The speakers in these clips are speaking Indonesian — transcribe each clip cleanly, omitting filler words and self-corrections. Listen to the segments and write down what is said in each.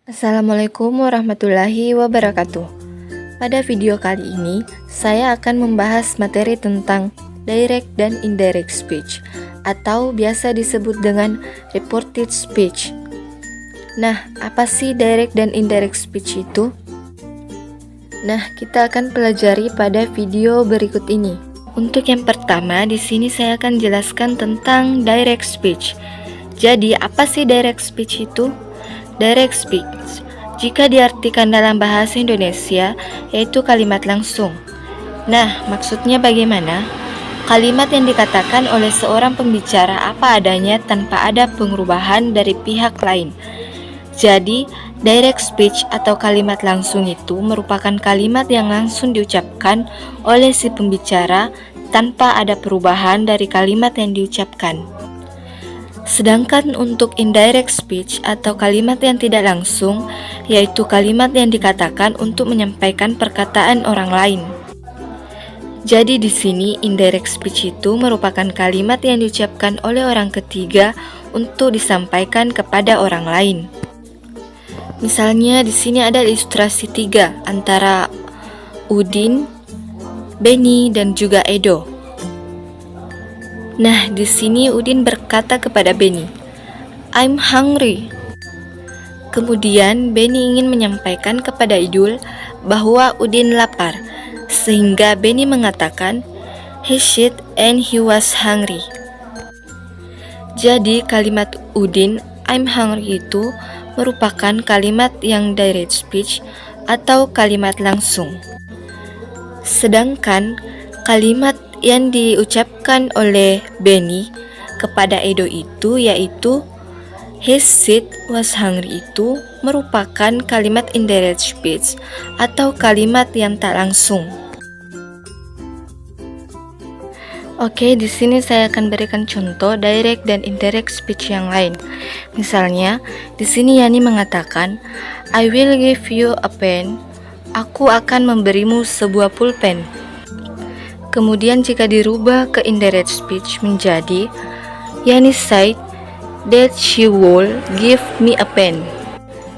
Assalamualaikum warahmatullahi wabarakatuh. Pada video kali ini, saya akan membahas materi tentang direct dan indirect speech, atau biasa disebut dengan reported speech. Nah, apa sih direct dan indirect speech itu? Nah, kita akan pelajari pada video berikut ini. Untuk yang pertama, di sini saya akan jelaskan tentang direct speech. Jadi, apa sih direct speech itu? Direct speech, jika diartikan dalam bahasa Indonesia, yaitu kalimat langsung. Nah, maksudnya bagaimana? Kalimat yang dikatakan oleh seorang pembicara apa adanya tanpa ada pengubahan dari pihak lain. Jadi, direct speech atau kalimat langsung itu merupakan kalimat yang langsung diucapkan oleh si pembicara tanpa ada perubahan dari kalimat yang diucapkan. Sedangkan untuk indirect speech atau kalimat yang tidak langsung, yaitu kalimat yang dikatakan untuk menyampaikan perkataan orang lain. Jadi di sini indirect speech itu merupakan kalimat yang diucapkan oleh orang ketiga untuk disampaikan kepada orang lain. Misalnya di sini ada ilustrasi 3 antara Udin, Benny, dan juga Edo. Nah, di sini Udin berkata kepada Benny, "I'm hungry." Kemudian Benny ingin menyampaikan kepada Idul bahwa Udin lapar, sehingga Benny mengatakan, "He shit and he was hungry." Jadi kalimat Udin, "I'm hungry" itu merupakan kalimat yang direct speech atau kalimat langsung. Sedangkan kalimat yang diucapkan oleh Benny kepada Edo itu yaitu his shit was hungry itu merupakan kalimat indirect speech atau kalimat yang tak langsung. Oke, di sini saya akan berikan contoh direct dan indirect speech yang lain. Misalnya, di sini Yani mengatakan, "I will give you a pen." Aku akan memberimu sebuah pulpen. Kemudian jika dirubah ke indirect speech menjadi Yani said that she will give me a pen.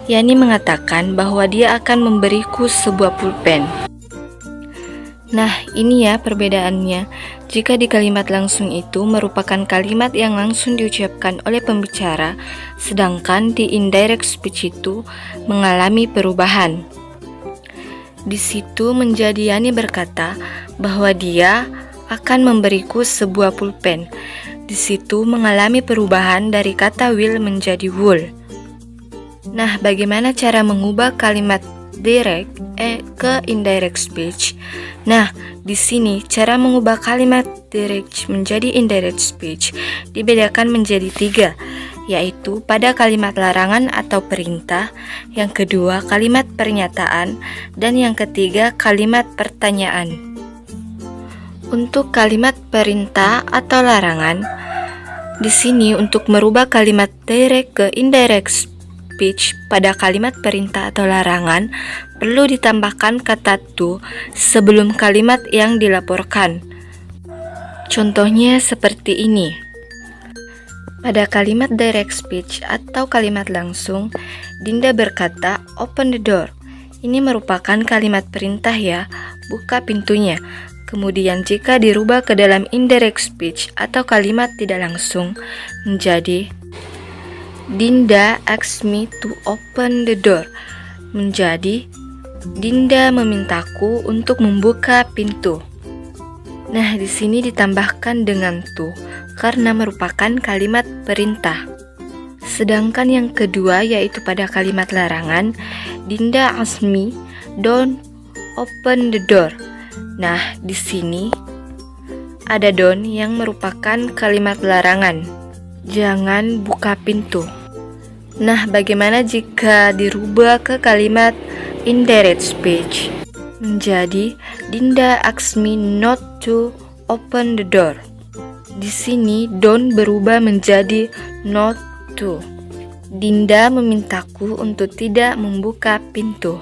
Yani mengatakan bahwa dia akan memberiku sebuah pulpen. Nah, ini ya perbedaannya. Jika di kalimat langsung itu merupakan kalimat yang langsung diucapkan oleh pembicara, sedangkan di indirect speech itu mengalami perubahan. Di situ menjadi Yani berkata bahwa dia akan memberiku sebuah pulpen. Di situ mengalami perubahan dari kata will menjadi wool. Nah, bagaimana cara mengubah kalimat direct ke indirect speech? Nah, di sini cara mengubah kalimat direct menjadi indirect speech dibedakan menjadi 3, yaitu pada kalimat larangan atau perintah, yang kedua kalimat pernyataan, dan yang ketiga kalimat pertanyaan. Untuk kalimat perintah atau larangan, di sini untuk merubah kalimat direct ke indirect speech pada kalimat perintah atau larangan perlu ditambahkan kata to sebelum kalimat yang dilaporkan. Contohnya seperti ini. Pada kalimat direct speech atau kalimat langsung, Dinda berkata, "Open the door." Ini merupakan kalimat perintah ya, buka pintunya. Kemudian jika dirubah ke dalam indirect speech atau kalimat tidak langsung menjadi Dinda asked me to open the door. Menjadi Dinda memintaku untuk membuka pintu. Nah, di sini ditambahkan dengan to karena merupakan kalimat perintah. Sedangkan yang kedua yaitu pada kalimat larangan, Dinda asked me don't open the door. Nah, di sini ada don't yang merupakan kalimat larangan. Jangan buka pintu. Nah, bagaimana jika dirubah ke kalimat indirect speech? Menjadi Dinda asked me not to open the door. Di sini don't berubah menjadi not to. Dinda memintaku untuk tidak membuka pintu.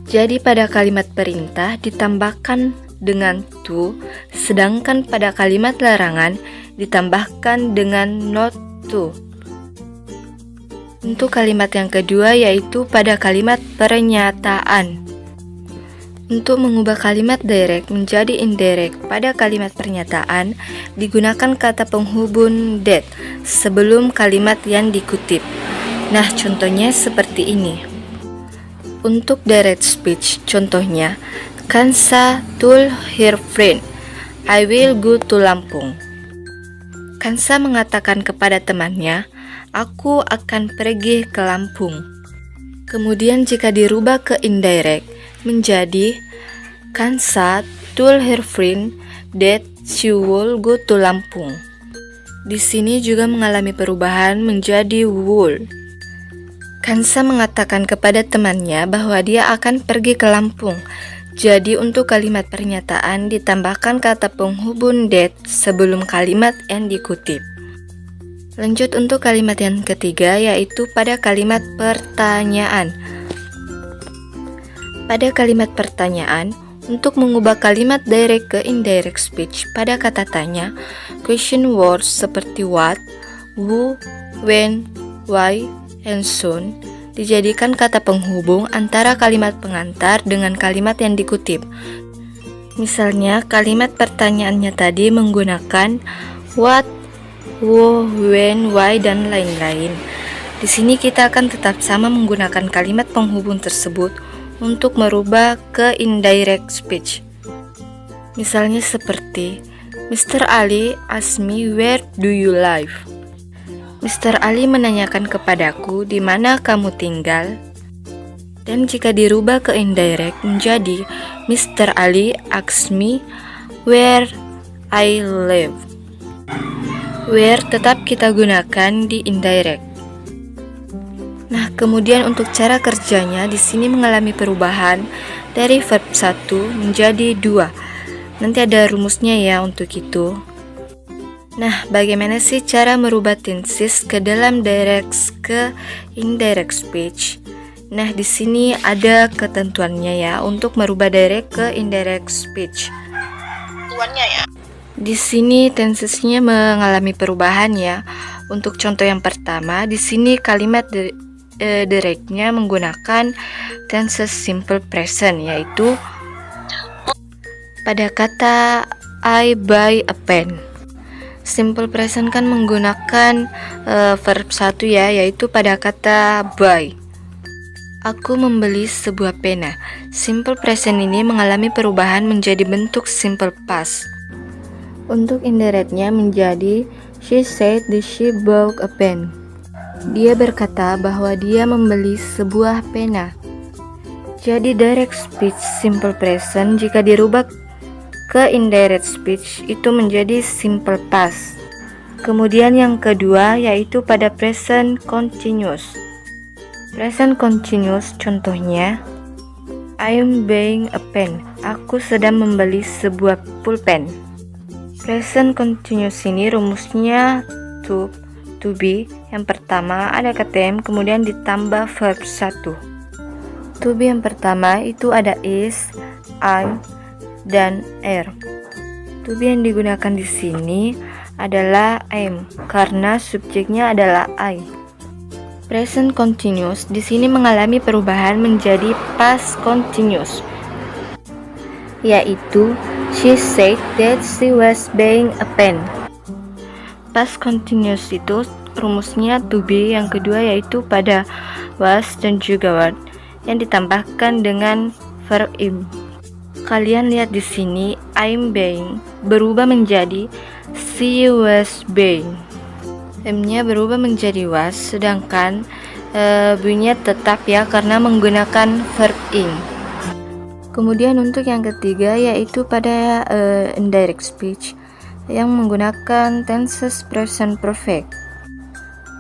Jadi pada kalimat perintah ditambahkan dengan to, sedangkan pada kalimat larangan ditambahkan dengan not to. Untuk kalimat yang kedua yaitu pada kalimat pernyataan. Untuk mengubah kalimat direct menjadi indirect pada kalimat pernyataan, digunakan kata penghubung that sebelum kalimat yang dikutip. Nah, contohnya seperti ini. Untuk direct speech, contohnya, Kansa told her friend, I will go to Lampung. Kansa mengatakan kepada temannya, aku akan pergi ke Lampung. Kemudian jika dirubah ke indirect, menjadi Kansa told her friend that she will go to Lampung. Di sini juga mengalami perubahan menjadi would. Kansa mengatakan kepada temannya bahwa dia akan pergi ke Lampung. Jadi untuk kalimat pernyataan ditambahkan kata penghubung that sebelum kalimat yang dikutip. Lanjut untuk kalimat yang ketiga yaitu pada kalimat pertanyaan. Pada kalimat pertanyaan, untuk mengubah kalimat direct ke indirect speech pada kata tanya, question words seperti what, who, when, why, and soon dijadikan kata penghubung antara kalimat pengantar dengan kalimat yang dikutip. Misalnya, kalimat pertanyaannya tadi menggunakan what, who, when, why, dan lain-lain. Di sini kita akan tetap sama menggunakan kalimat penghubung tersebut untuk merubah ke indirect speech. Misalnya seperti Mr. Ali asked me where do you live? Mr. Ali menanyakan kepadaku di mana kamu tinggal. Dan jika dirubah ke indirect menjadi Mr. Ali asked me where I live. Where tetap kita gunakan di indirect. Nah, kemudian untuk cara kerjanya di sini mengalami perubahan dari verb 1 menjadi 2. Nanti ada rumusnya ya untuk itu. Nah, bagaimana sih cara merubah tenses ke dalam direct ke indirect speech? Nah, di sini ada ketentuannya ya untuk merubah direct ke indirect speech. Di sini tensesnya mengalami perubahan ya. Untuk contoh yang pertama, di sini kalimat directnya menggunakan tenses simple present, yaitu pada kata I buy a pen. Simple present kan menggunakan verb 1 ya, yaitu pada kata buy. Aku membeli sebuah pena. Simple present ini mengalami perubahan menjadi bentuk simple past. Untuk indirectnya menjadi she said that she bought a pen. Dia berkata bahwa dia membeli sebuah pena. Jadi direct speech simple present jika dirubah ke indirect speech itu menjadi simple past. Kemudian yang kedua yaitu pada present continuous. Present continuous contohnya I'm buying a pen. Aku sedang membeli sebuah pulpen. Present continuous ini rumusnya to be. Yang pertama ada kata am kemudian ditambah verb 1. To be yang pertama itu ada is, am, dan are. To be yang digunakan di sini adalah am karena subjeknya adalah I. Present continuous di sini mengalami perubahan menjadi past continuous, yaitu she said that she was buying a pen. Past continuous itu rumusnya to be, yang kedua yaitu pada was dan juga were yang ditambahkan dengan verb am. Kalian lihat di sini I'm buying berubah menjadi she was buying. M-nya berubah menjadi was, sedangkan bunyinya tetap ya karena menggunakan verb am. Kemudian untuk yang ketiga yaitu pada indirect speech yang menggunakan tenses present perfect.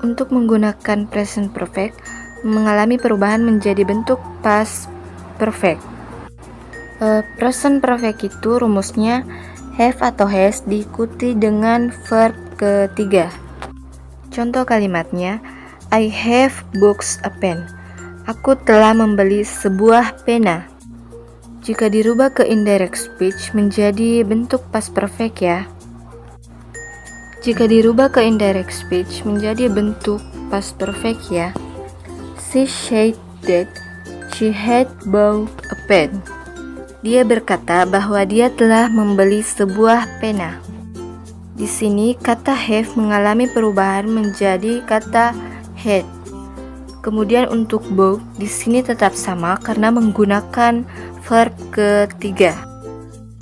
Untuk menggunakan present perfect mengalami perubahan menjadi bentuk past perfect. Present perfect itu rumusnya have atau has diikuti dengan verb ketiga. Contoh kalimatnya I have bought a pen. Aku telah membeli sebuah pena. Jika dirubah ke indirect speech menjadi bentuk past perfect ya. Jika dirubah ke indirect speech menjadi bentuk past perfect ya. She said that she had bought a pen. Dia berkata bahwa dia telah membeli sebuah pena. Di sini kata have mengalami perubahan menjadi kata had. Kemudian untuk bought di sini tetap sama karena menggunakan verb ketiga.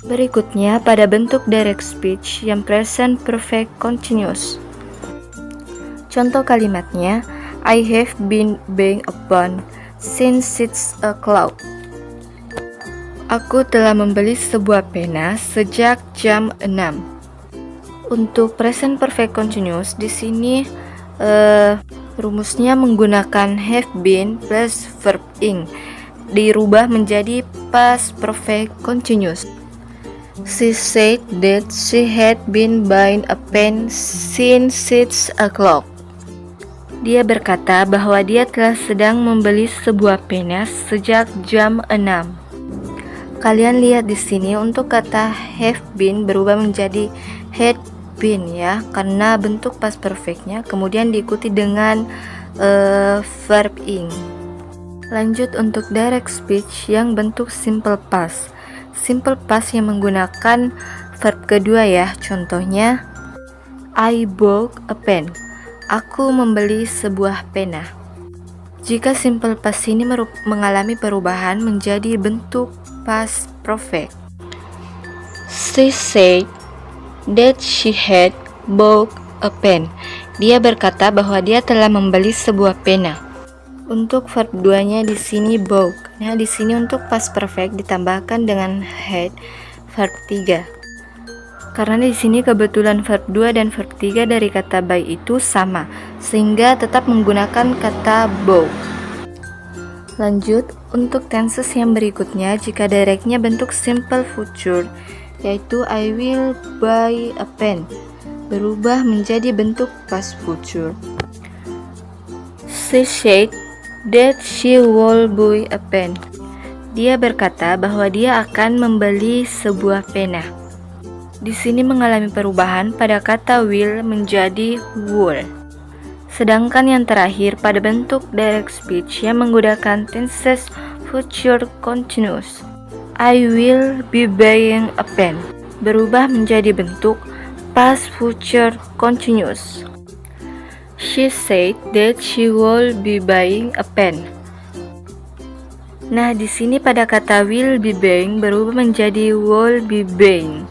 Berikutnya pada bentuk direct speech yang present perfect continuous. Contoh kalimatnya, I have been buying a pen since 6 o'clock. Aku telah membeli sebuah pena sejak jam 6. Untuk present perfect continuous di sini rumusnya menggunakan have been plus verb ing dirubah menjadi past perfect continuous. She said that she had been buying a pen since 6 o'clock. Dia berkata bahwa dia telah sedang membeli sebuah pena sejak jam 6. Kalian lihat di sini untuk kata have been berubah menjadi had been ya, karena bentuk past perfectnya kemudian diikuti dengan verb ing. Lanjut untuk direct speech yang bentuk simple past. Simple past yang menggunakan verb kedua ya. Contohnya, I bought a pen. Aku membeli sebuah pena. Jika simple past ini mengalami perubahan menjadi bentuk past perfect. She said that she had bought a pen. Dia berkata bahwa dia telah membeli sebuah pena. Untuk verb 2-nya di sini bought. Nah, di sini untuk past perfect ditambahkan dengan had verb 3. Karena di sini kebetulan verb 2 dan verb 3 dari kata buy itu sama, sehingga tetap menggunakan kata bought. Lanjut untuk tenses yang berikutnya, jika directnya bentuk simple future, yaitu I will buy a pen, berubah menjadi bentuk past future. She said that she will buy a pen. Dia berkata bahwa dia akan membeli sebuah pena. Di sini mengalami perubahan pada kata will menjadi would. Sedangkan yang terakhir pada bentuk direct speech yang menggunakan tenses future continuous, I will be buying a pen, berubah menjadi bentuk past future continuous. She said that she will be buying a pen. Nah, di sini pada kata will be buying berubah menjadi will be buying.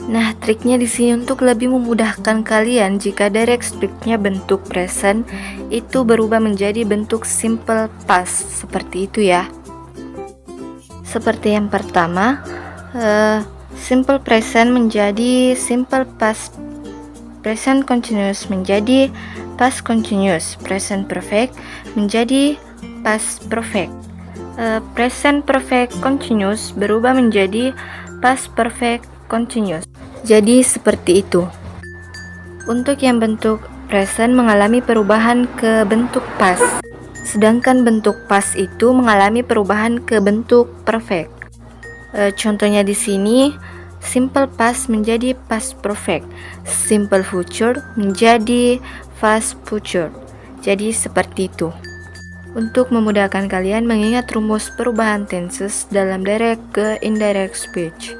Nah, triknya di sini untuk lebih memudahkan kalian jika direct speech-nya bentuk present itu berubah menjadi bentuk simple past seperti itu ya. Seperti yang pertama, simple present menjadi simple past, present continuous menjadi past continuous, present perfect menjadi past perfect, present perfect continuous berubah menjadi past perfect continuous. Jadi seperti itu. Untuk yang bentuk present mengalami perubahan ke bentuk past, sedangkan bentuk past itu mengalami perubahan ke bentuk perfect. Contohnya di sini, simple past menjadi past perfect, simple future menjadi past future. Jadi seperti itu. Untuk memudahkan kalian mengingat rumus perubahan tenses dalam direct ke indirect speech.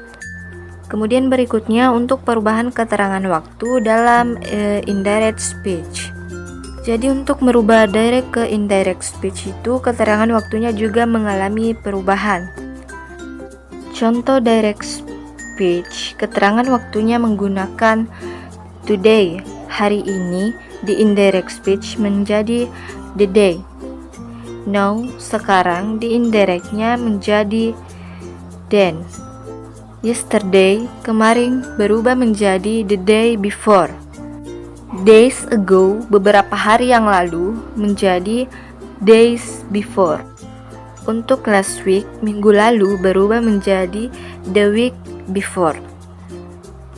Kemudian berikutnya untuk perubahan keterangan waktu dalam indirect speech. Jadi untuk merubah direct ke indirect speech itu keterangan waktunya juga mengalami perubahan. Contoh direct speech, keterangan waktunya menggunakan today, hari ini, di indirect speech menjadi the day. Now, sekarang, di indirectnya menjadi then. Yesterday, kemarin, berubah menjadi the day before. Days ago, beberapa hari yang lalu, menjadi days before. Untuk last week, minggu lalu, berubah menjadi the week before.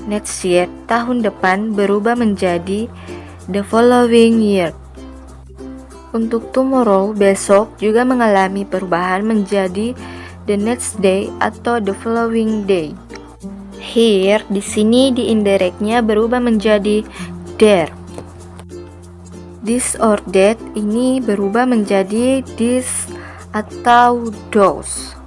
Next year, tahun depan, berubah menjadi the following year. Untuk tomorrow, besok, juga mengalami perubahan menjadi the next day atau the following day. Here, di sini di indirectnya berubah menjadi there. This or that ini berubah menjadi this atau those.